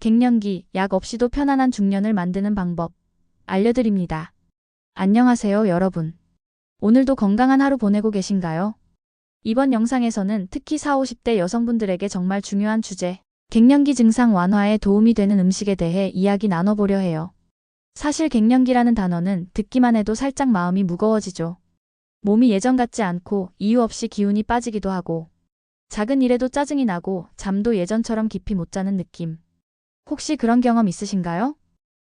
갱년기, 약 없이도 편안한 중년을 만드는 방법 알려드립니다. 안녕하세요, 여러분. 오늘도 건강한 하루 보내고 계신가요? 이번 영상에서는 특히 40, 50대 여성분들에게 정말 중요한 주제, 갱년기 증상 완화에 도움이 되는 음식에 대해 이야기 나눠보려 해요. 사실 갱년기라는 단어는 듣기만 해도 살짝 마음이 무거워지죠. 몸이 예전 같지 않고 이유 없이 기운이 빠지기도 하고, 작은 일에도 짜증이 나고 잠도 예전처럼 깊이 못 자는 느낌. 혹시 그런 경험 있으신가요?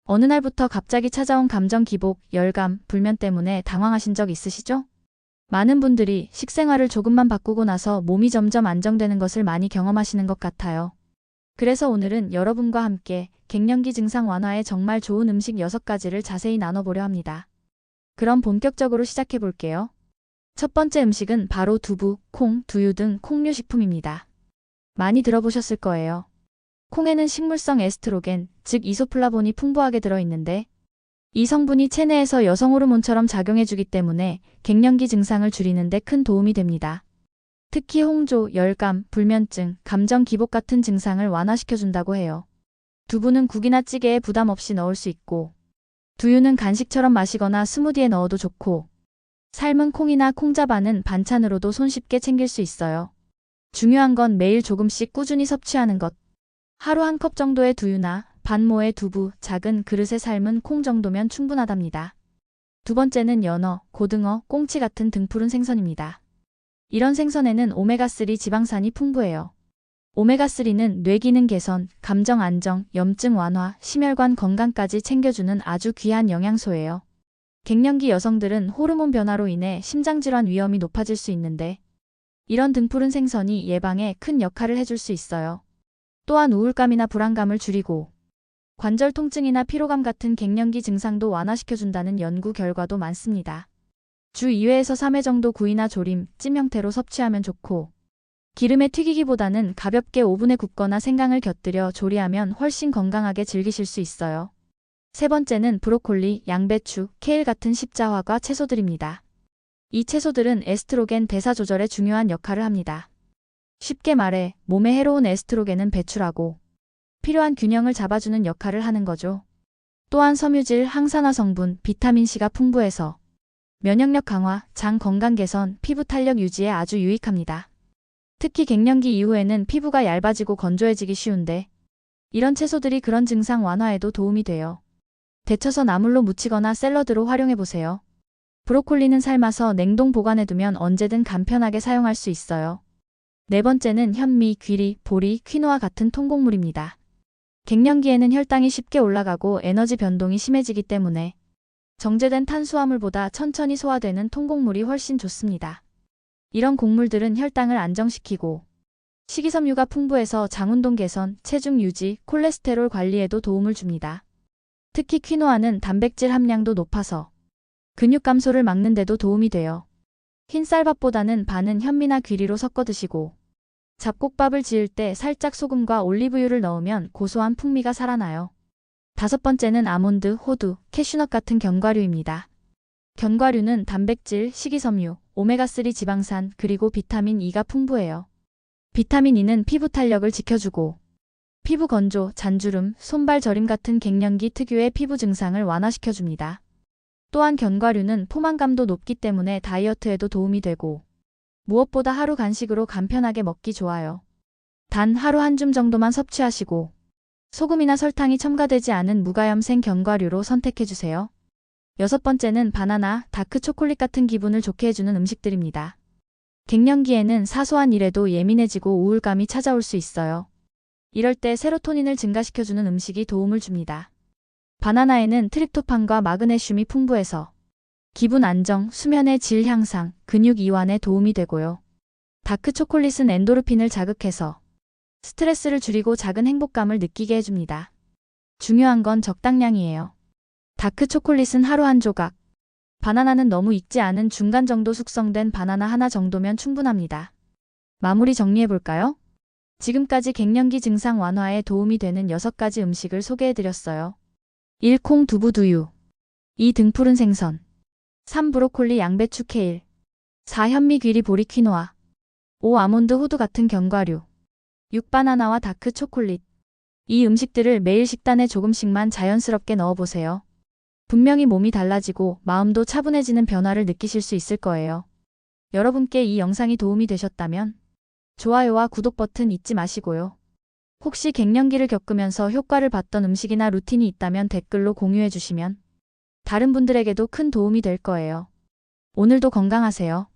어느 날부터 갑자기 찾아온 감정 기복, 열감, 불면 때문에 당황하신 적 있으시죠? 많은 분들이 식생활을 조금만 바꾸고 나서 몸이 점점 안정되는 것을 많이 경험하시는 것 같아요. 그래서 오늘은 여러분과 함께 갱년기 증상 완화에 정말 좋은 음식 6가지를 자세히 나눠보려 합니다. 그럼 본격적으로 시작해 볼게요. 첫 번째 음식은 바로 두부, 콩, 두유 등 콩류 식품입니다. 많이 들어보셨을 거예요. 콩에는 식물성 에스트로겐, 즉 이소플라본이 풍부하게 들어있는데, 이 성분이 체내에서 여성 호르몬처럼 작용해주기 때문에 갱년기 증상을 줄이는 데 큰 도움이 됩니다. 특히 홍조, 열감, 불면증, 감정 기복 같은 증상을 완화시켜준다고 해요. 두부는 국이나 찌개에 부담 없이 넣을 수 있고, 두유는 간식처럼 마시거나 스무디에 넣어도 좋고, 삶은 콩이나 콩자반은 반찬으로도 손쉽게 챙길 수 있어요. 중요한 건 매일 조금씩 꾸준히 섭취하는 것. 하루 한 컵 정도의 두유나 반모의 두부, 작은 그릇에 삶은 콩 정도면 충분하답니다. 두 번째는 연어, 고등어, 꽁치 같은 등푸른 생선입니다. 이런 생선에는 오메가3 지방산이 풍부해요. 오메가3는 뇌 기능 개선, 감정 안정, 염증 완화, 심혈관 건강까지 챙겨주는 아주 귀한 영양소예요. 갱년기 여성들은 호르몬 변화로 인해 심장질환 위험이 높아질 수 있는데, 이런 등푸른 생선이 예방에 큰 역할을 해줄 수 있어요. 또한 우울감이나 불안감을 줄이고, 관절 통증이나 피로감 같은 갱년기 증상도 완화시켜준다는 연구 결과도 많습니다. 주 2회에서 3회 정도 구이나 조림, 찜 형태로 섭취하면 좋고, 기름에 튀기기보다는 가볍게 오븐에 굽거나 생강을 곁들여 조리하면 훨씬 건강하게 즐기실 수 있어요. 세 번째는 브로콜리, 양배추, 케일 같은 십자화과 채소들입니다. 이 채소들은 에스트로겐 대사 조절에 중요한 역할을 합니다. 쉽게 말해 몸에 해로운 에스트로겐은 배출하고 필요한 균형을 잡아주는 역할을 하는 거죠. 또한 섬유질, 항산화 성분, 비타민C가 풍부해서 면역력 강화, 장 건강 개선, 피부 탄력 유지에 아주 유익합니다. 특히 갱년기 이후에는 피부가 얇아지고 건조해지기 쉬운데, 이런 채소들이 그런 증상 완화에도 도움이 돼요. 데쳐서 나물로 무치거나 샐러드로 활용해보세요. 브로콜리는 삶아서 냉동 보관해두면 언제든 간편하게 사용할 수 있어요. 네 번째는 현미, 귀리, 보리, 퀴노아 같은 통곡물입니다. 갱년기에는 혈당이 쉽게 올라가고 에너지 변동이 심해지기 때문에 정제된 탄수화물보다 천천히 소화되는 통곡물이 훨씬 좋습니다. 이런 곡물들은 혈당을 안정시키고 식이섬유가 풍부해서 장운동 개선, 체중 유지, 콜레스테롤 관리에도 도움을 줍니다. 특히 퀴노아는 단백질 함량도 높아서 근육 감소를 막는 데도 도움이 돼요. 흰 쌀밥보다는 반은 현미나 귀리로 섞어 드시고, 잡곡밥을 지을 때 살짝 소금과 올리브유를 넣으면 고소한 풍미가 살아나요. 다섯 번째는 아몬드, 호두, 캐슈넛 같은 견과류입니다. 견과류는 단백질, 식이섬유, 오메가3 지방산, 그리고 비타민 E가 풍부해요. 비타민 E는 피부 탄력을 지켜주고, 피부 건조, 잔주름, 손발 저림 같은 갱년기 특유의 피부 증상을 완화시켜줍니다. 또한 견과류는 포만감도 높기 때문에 다이어트에도 도움이 되고, 무엇보다 하루 간식으로 간편하게 먹기 좋아요. 단 하루 한 줌 정도만 섭취하시고, 소금이나 설탕이 첨가되지 않은 무가염생 견과류로 선택해주세요. 여섯 번째는 바나나, 다크 초콜릿 같은 기분을 좋게 해주는 음식들입니다. 갱년기에는 사소한 일에도 예민해지고 우울감이 찾아올 수 있어요. 이럴 때 세로토닌을 증가시켜주는 음식이 도움을 줍니다. 바나나에는 트립토판과 마그네슘이 풍부해서 기분 안정, 수면의 질 향상, 근육 이완에 도움이 되고요. 다크 초콜릿은 엔도르핀을 자극해서 스트레스를 줄이고 작은 행복감을 느끼게 해줍니다. 중요한 건 적당량이에요. 다크 초콜릿은 하루 한 조각, 바나나는 너무 익지 않은 중간 정도 숙성된 바나나 하나 정도면 충분합니다. 마무리 정리해볼까요? 지금까지 갱년기 증상 완화에 도움이 되는 6가지 음식을 소개해드렸어요. 1. 콩, 두부, 두유. 2. 등푸른 생선. 3. 브로콜리, 양배추, 케일. 4. 현미, 귀리, 보리, 퀴노아. 5. 아몬드, 호두 같은 견과류. 6. 바나나와 다크 초콜릿. 이 음식들을 매일 식단에 조금씩만 자연스럽게 넣어보세요. 분명히 몸이 달라지고 마음도 차분해지는 변화를 느끼실 수 있을 거예요. 여러분께 이 영상이 도움이 되셨다면 좋아요와 구독 버튼 잊지 마시고요. 혹시 갱년기를 겪으면서 효과를 봤던 음식이나 루틴이 있다면 댓글로 공유해 주시면 다른 분들에게도 큰 도움이 될 거예요. 오늘도 건강하세요.